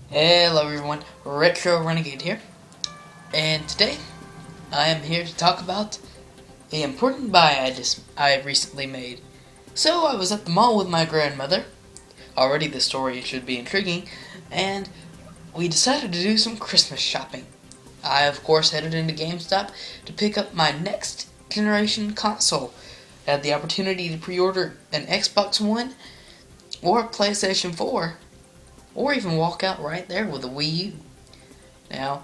Hello everyone, Retro Renegade here, and today I am here to talk about the important buy I recently made. So I was at the mall with my grandmother. Already the story should be intriguing, and we decided to do some Christmas shopping. I of course headed into GameStop to pick up my next generation console. I had the opportunity to pre-order an Xbox One or a PlayStation 4, or even walk out right there with a Wii U. Now,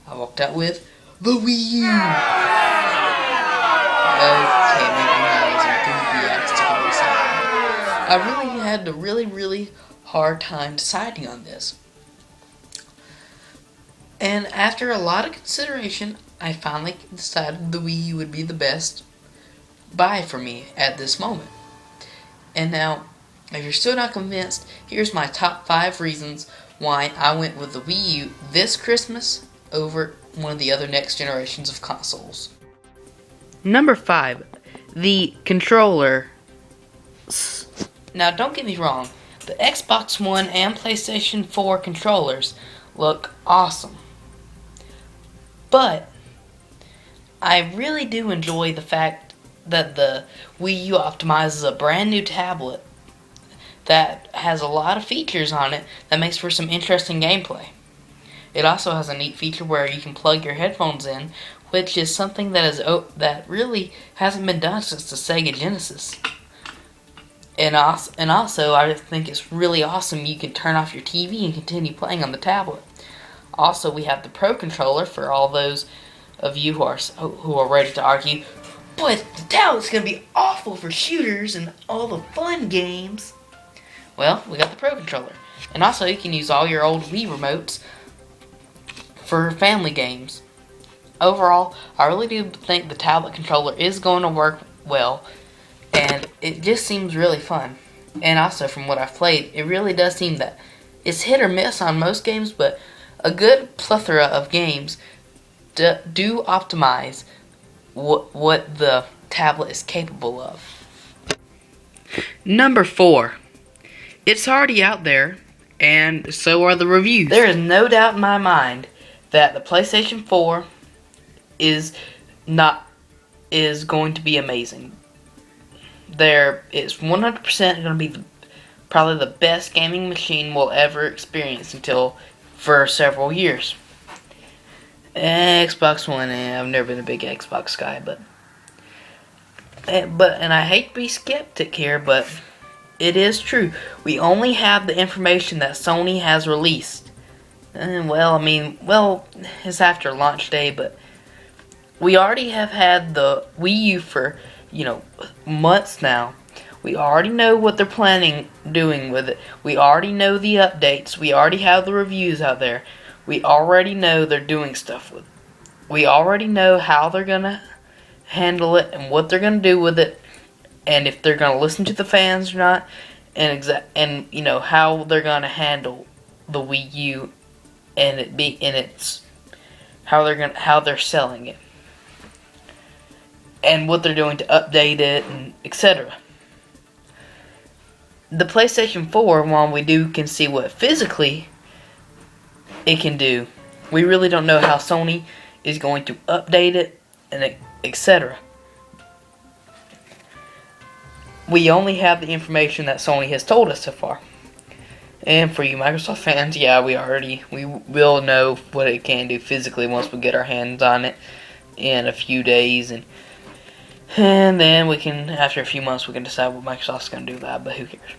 I walked out with the Wii U. Okay, maybe not as enthusiastic as that. I really had a really hard time deciding on this. And after a lot of consideration, I finally decided the Wii U would be the best buy for me at this moment. And now, if you're still not convinced, here's my top 5 reasons why I went with the Wii U this Christmas over one of the other next generations of consoles. Number 5, the controller. Now don't get me wrong, the Xbox One and PlayStation 4 controllers look awesome. But I really do enjoy the fact that the Wii U optimizes a brand new tablet that has a lot of features on it that makes for some interesting gameplay. It also has a neat feature where you can plug your headphones in, which is something that really hasn't been done since the Sega Genesis. And also, I think it's really awesome you can turn off your TV and continue playing on the tablet. Also, we have the Pro Controller for all those of you who are ready to argue, but the tablet's going to be awful for shooters and all the fun games. Well, we got the Pro Controller. And also, you can use all your old Wii remotes for family games. Overall, I really do think the tablet controller is going to work well, and it just seems really fun. And also, from what I've played, it really does seem that it's hit or miss on most games, but a good plethora of games do optimize what the tablet is capable of. Number 4. It's already out there, and so are the reviews. There is no doubt in my mind that the PlayStation 4 is going to be amazing. It's 100% going to be probably the best gaming machine we'll ever experience for several years. Xbox One, I've never been a big Xbox guy, and I hate to be skeptic here, but it is true. We only have the information that Sony has released. And it's after launch day, but we already have had the Wii U for, months now. We already know what they're doing with it. We already know the updates. We already have the reviews out there. We already know they're doing stuff with it. We already know how they're going to handle it and what they're going to do with it, and if they're going to listen to the fans or not, and how they're going to handle the Wii U and how they're selling it, and what they're doing to update it, and etc. The PlayStation 4, while we can see what physically it can do, we really don't know how Sony is going to update it, and etc. We only have the information that Sony has told us so far. And for you Microsoft fans, we will know what it can do physically once we get our hands on it in a few days, and then after a few months, we can decide what Microsoft's going to do with that, but who cares?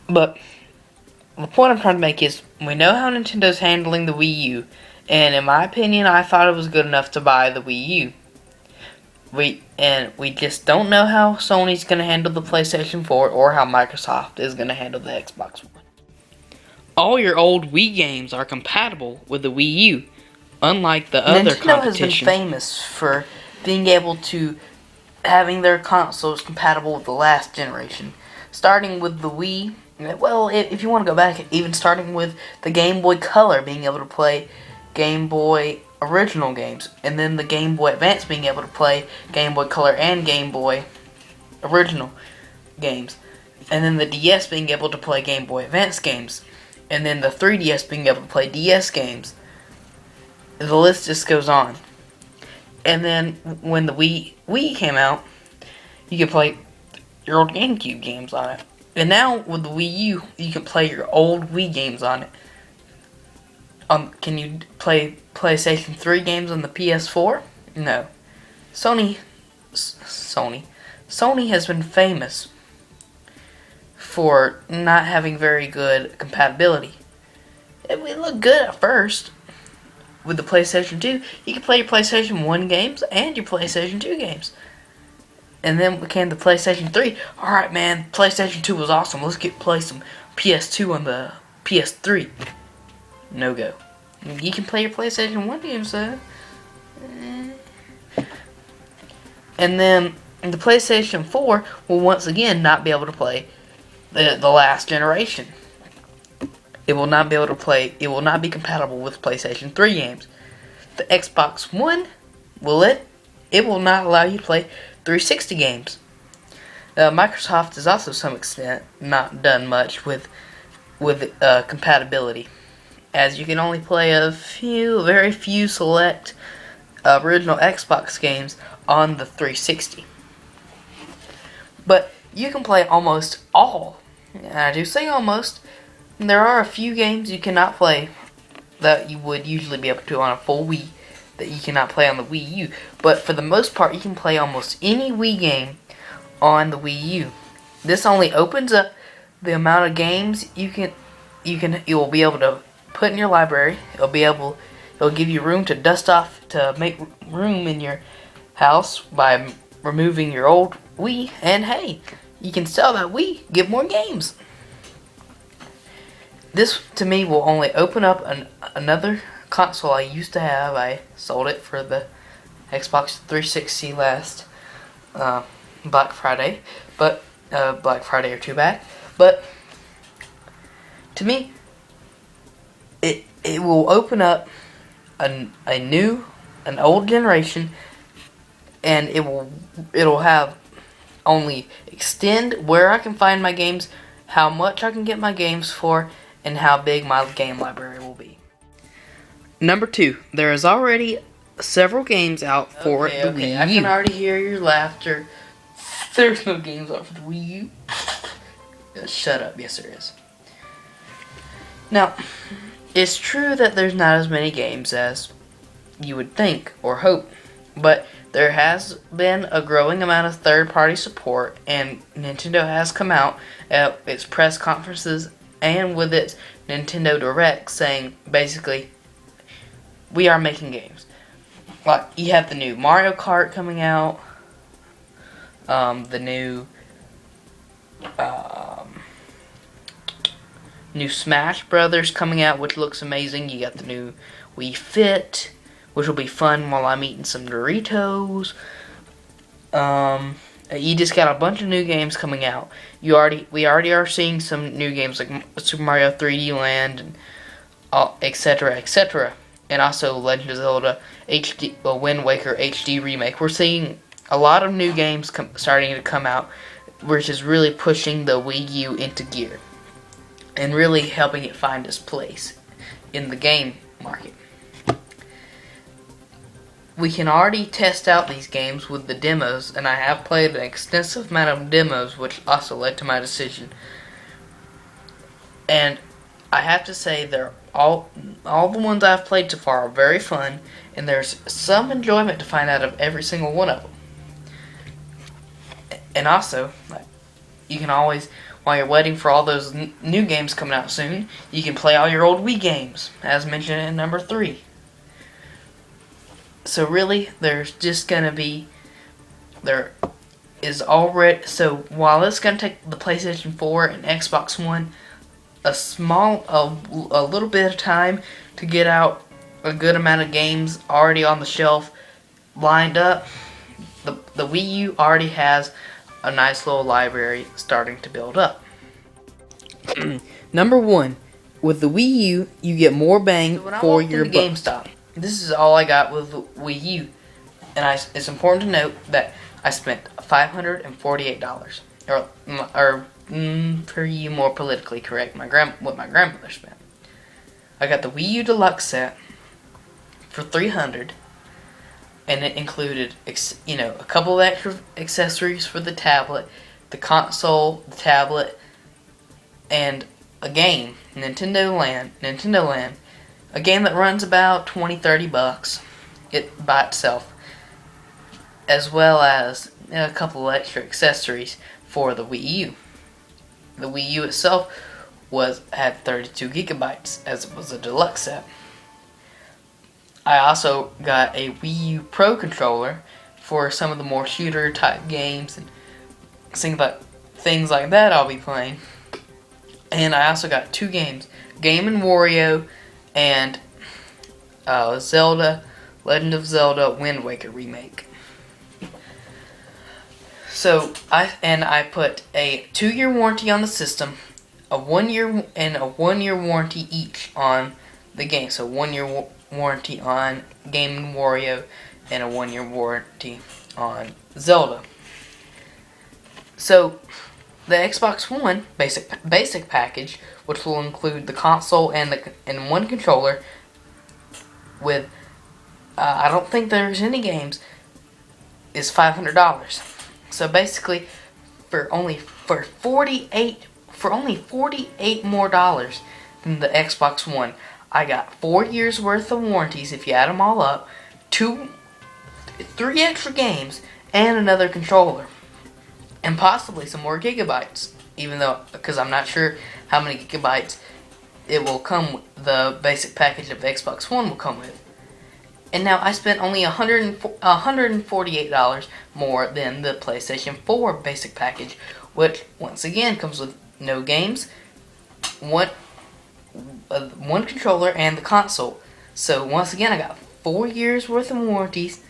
But the point I'm trying to make is, we know how Nintendo's handling the Wii U, and in my opinion, I thought it was good enough to buy the Wii U. We just don't know how Sony's going to handle the PlayStation 4 or how Microsoft is going to handle the Xbox One. All your old Wii games are compatible with the Wii U, unlike the other competition. Nintendo has been famous for being able to having their consoles compatible with the last generation, starting with the Wii. Well, if you want to go back, even starting with the Game Boy Color being able to play Game Boy original games, and then the Game Boy Advance being able to play Game Boy Color and Game Boy original games. and then the DS being able to play Game Boy Advance games, and then the 3DS being able to play DS games. The list just goes on. And then when the Wii came out, you could play your old GameCube games on it. And now with the Wii U, you can play your old Wii games on it. Can you play PlayStation 3 games on the PS4? No. Sony has been famous for not having very good compatibility. It would look good at first. With the PlayStation 2, you can play your PlayStation 1 games and your PlayStation 2 games. And then became the PlayStation 3. Alright, man, PlayStation 2 was awesome. Let's play some PS2 on the PS3. No go. You can play your PlayStation 1 games, though. And then the PlayStation 4 will once again not be able to play the last generation. It will not be able to play. It will not be compatible with PlayStation 3 games. The Xbox One it will not allow you to play 360 games. Microsoft has also, to some extent, not done much with compatibility, as you can only play very few select original Xbox games on the 360. But you can play almost all. And I do say almost. There are a few games you cannot play that you would usually be able to on a full Wii that you cannot play on the Wii U. But for the most part, you can play almost any Wii game on the Wii U. This only opens up the amount of games you will be able to put in your library. It'll give you room to dust off, to make room in your house by removing your old Wii. And hey, you can sell that Wii, get more games. This, to me, will only open up another console I used to have. I sold it for the Xbox 360 last Black Friday, but Black Friday or two back. But to me, it will open up an old generation, and it'll have only extend where I can find my games, how much I can get my games for, and how big my game library will be. Number 2, there is already several games out for the Wii U. I can already hear your laughter. There's no games out for the Wii U. Shut up. Yes, there is. Now, it's true that there's not as many games as you would think or hope, but there has been a growing amount of third-party support, and Nintendo has come out at its press conferences and with its Nintendo Direct saying, basically, we are making games. Like, you have the new Mario Kart coming out, the new Smash Brothers coming out, which looks amazing. You got the new Wii Fit, which will be fun while I'm eating some Doritos. You just got a bunch of new games coming out. We already are seeing some new games like Super Mario 3D Land and etc., etc. And also Legend of Zelda HD, Wind Waker HD remake. We're seeing a lot of new games starting to come out, which is really pushing the Wii U into gear and really helping it find its place in the game market. We can already test out these games with the demos, and I have played an extensive amount of demos, which also led to my decision. And I have to say, they're all the ones I've played so far are very fun, and there's some enjoyment to find out of every single one of them. And also, you can always, while you're waiting for all those new games coming out soon, you can play all your old Wii games, as mentioned in number 3. So really, there's just gonna be, so while it's gonna take the PlayStation 4 and Xbox One a little bit of time to get out a good amount of games already on the shelf lined up, the Wii U already has a nice little library starting to build up. Number 1, with the Wii U, you get more bang for your buck. GameStop. This is all I got with the Wii U, and it's important to note that I spent $548. for you more politically correct, what my grandmother spent. I got the Wii U Deluxe set for $300, and it included a couple of extra accessories for the tablet, the console, the tablet, and a game, Nintendo Land, a game that runs about $20-$30 it by itself, as well as a couple of extra accessories for the Wii U. The Wii U itself had 32 gigabytes, as it was a deluxe set. I also got a Wii U Pro controller for some of the more shooter type games and things like that I'll be playing. And I also got 2 games, Game & Wario and Legend of Zelda Wind Waker Remake. So I put a 2-year warranty on the system, a 1-year warranty each on the game. So 1-year warranty on Game & Wario and a 1-year warranty on Zelda. So the Xbox One basic package, which will include the console and one controller, with I don't think there's any games, is $500. So basically, for only $48 more dollars than the Xbox One, I got 4 years worth of warranties if you add them all up, 3 extra games, and another controller, and possibly some more gigabytes. Because I'm not sure how many gigabytes it will come. The basic package of the Xbox One will come with. And now I spent only $148 more than the PlayStation 4 basic package, which once again comes with no games, one controller, and the console. So once again, I got 4 years worth of warranties,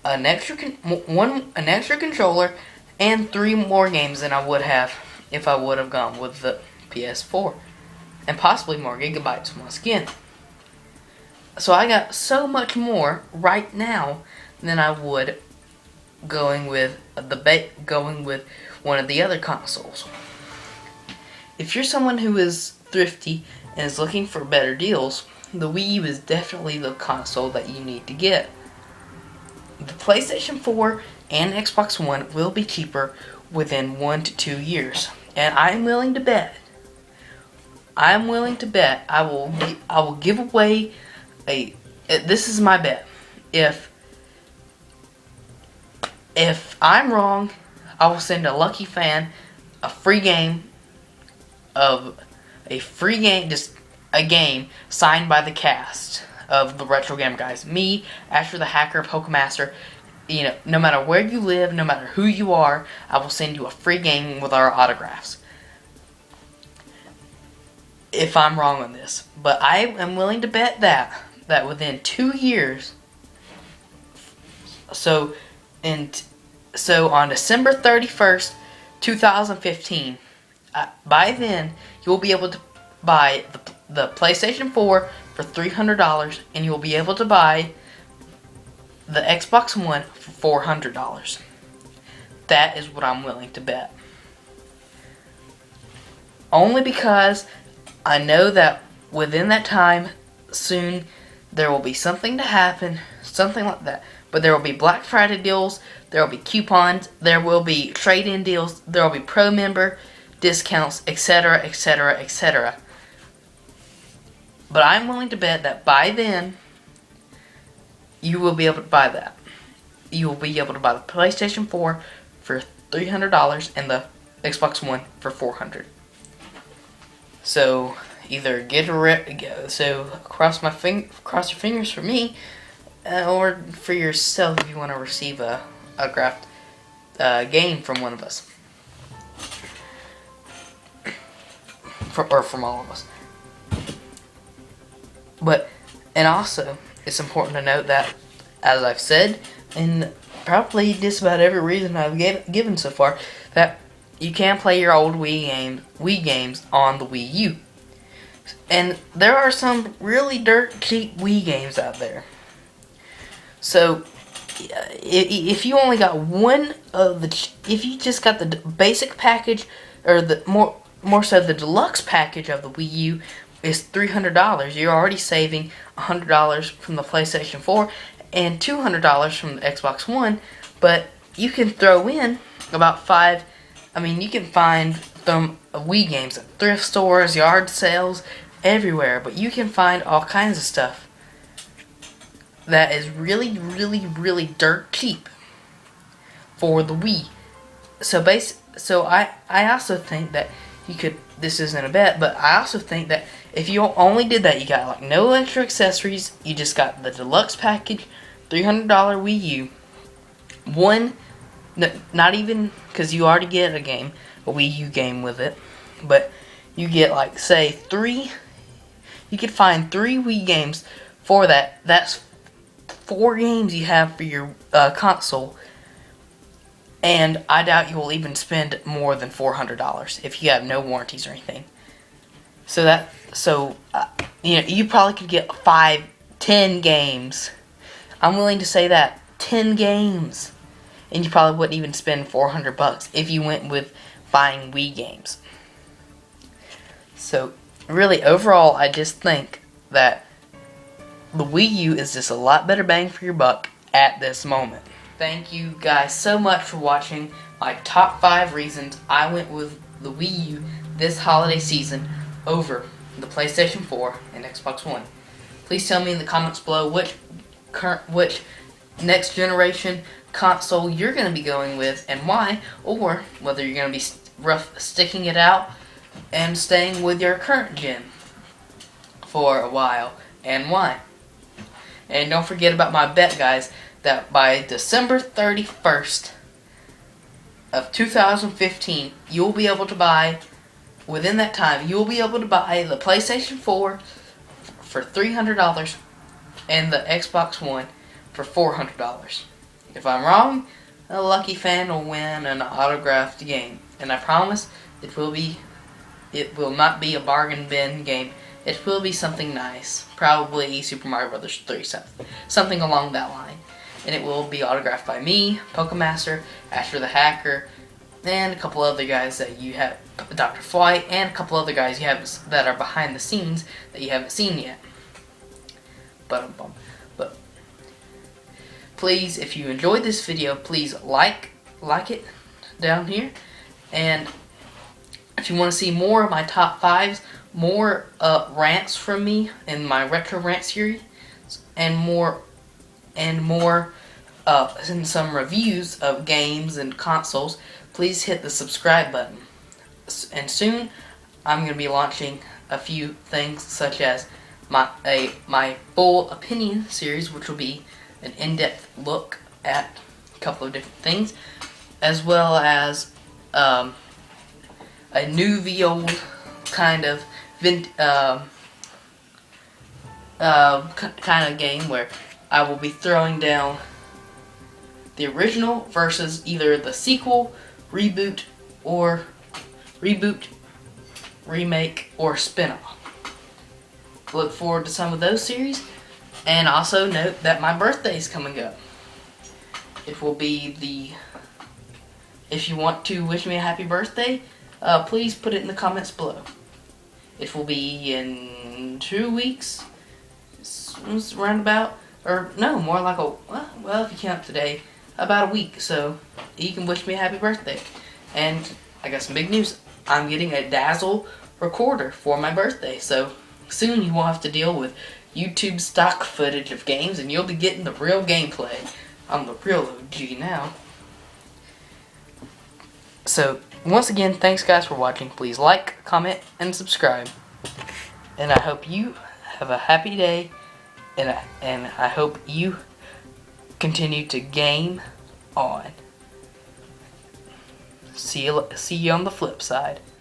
an extra controller, and 3 more games than I would have if I would have gone with the PS4, and possibly more gigabytes once again. So I got so much more right now than I would going with one of the other consoles. If you're someone who is thrifty and is looking for better deals, the Wii U is definitely the console that you need to get. The PlayStation 4 and Xbox One will be cheaper within 1 to 2 years, and I'm willing to bet I will give away this is my bet. If I'm wrong, I will send a lucky fan a free game, just a game signed by the cast of the Retro Gamer Guys. Me, Asher the Hacker, POKEMASTer. No matter where you live, no matter who you are, I will send you a free game with our autographs. If I'm wrong on this, but I am willing to bet that within 2 years, so on December 31st, 2015, by then you will be able to buy the PlayStation 4 for $300, and you will be able to buy the Xbox One for $400. That is what I'm willing to bet. Only because I know that within that time, soon, there will be something to happen, something like that. But there will be Black Friday deals, there will be coupons, there will be trade-in deals, there will be pro member discounts, etc., etc., etc. But I'm willing to bet that by then, you will be able to buy that. You will be able to buy the PlayStation 4 for $300 and the Xbox One for $400. So either cross your fingers for me, or for yourself if you want to receive a autographed game from one of us, or from all of us. And also, it's important to note that, as I've said, in probably just about every reason I've given so far, that you can play your old Wii games on the Wii U. And there are some really dirt cheap Wii games out there. So, if you only got one of the, if you just got the basic package, or the more so the deluxe package of the Wii U, is $300. You're already saving $100 from the PlayStation 4 and $200 from the Xbox One. But you can throw in about five. I mean, you can find some Wii games at thrift stores, yard sales, everywhere. But you can find all kinds of stuff that is really, really, really dirt cheap for the Wii. So I also think that you could, this isn't a bet, but I also think that if you only did that, you got like no extra accessories, you just got the deluxe package, $300 Wii U, one, not even, because you already get a Wii U game with it, but you get like, say, you could find 3 Wii games for that. That's 4 games you have for your console. And I doubt you will even spend more than $400 if you have no warranties or anything. So you probably could get 5, 10 games. I'm willing to say that 10 games, and you probably wouldn't even spend $400 if you went with buying Wii games. So really, overall, I just think that the Wii U is just a lot better bang for your buck at this moment. Thank you guys so much for watching my top 5 reasons I went with the Wii U this holiday season over the PlayStation 4 and Xbox One. Please tell me in the comments below which next generation console you're going to be going with and why, or whether you're going to be sticking it out and staying with your current gen for a while and why. And don't forget about my bet, guys, that by December 31st of 2015, you'll be able to buy, within that time, you'll be able to buy the PlayStation 4 for $300 and the Xbox One for $400. If I'm wrong, a lucky fan will win an autographed game. And I promise it will not be a bargain bin game. It will be something nice. Probably Super Mario Bros. 3, something along that line. And it will be autographed by me, POKEMASTer, Asher the Hacker, and a couple other guys that you have, Dr. Flight, and a couple other guys you have that are behind the scenes that you haven't seen yet. But please, if you enjoyed this video, please like it down here. And if you want to see more of my top 5s, more rants from me in my Retro Rant series, and some reviews of games and consoles, please hit the subscribe button. And soon, I'm going to be launching a few things such as my full opinion series, which will be an in-depth look at a couple of different things, as well as a new old kind of kind of game where I will be throwing down the original versus either the sequel, reboot, remake, or spin-off. Look forward to some of those series, and also note that my birthday is coming up. It will be if you want to wish me a happy birthday, please put it in the comments below. It will be in 2 weeks, it's roundabout, or no, more like well, if you count today, about a week. So you can wish me a happy birthday. And I got some big news. I'm getting a Dazzle recorder for my birthday, so soon you won't have to deal with YouTube stock footage of games, and you'll be getting the real gameplay. I'm the real OG now. So once again, thanks guys for watching. Please like, comment, and subscribe. And I hope you have a happy day, and I hope you continue to game on. See you on the flip side.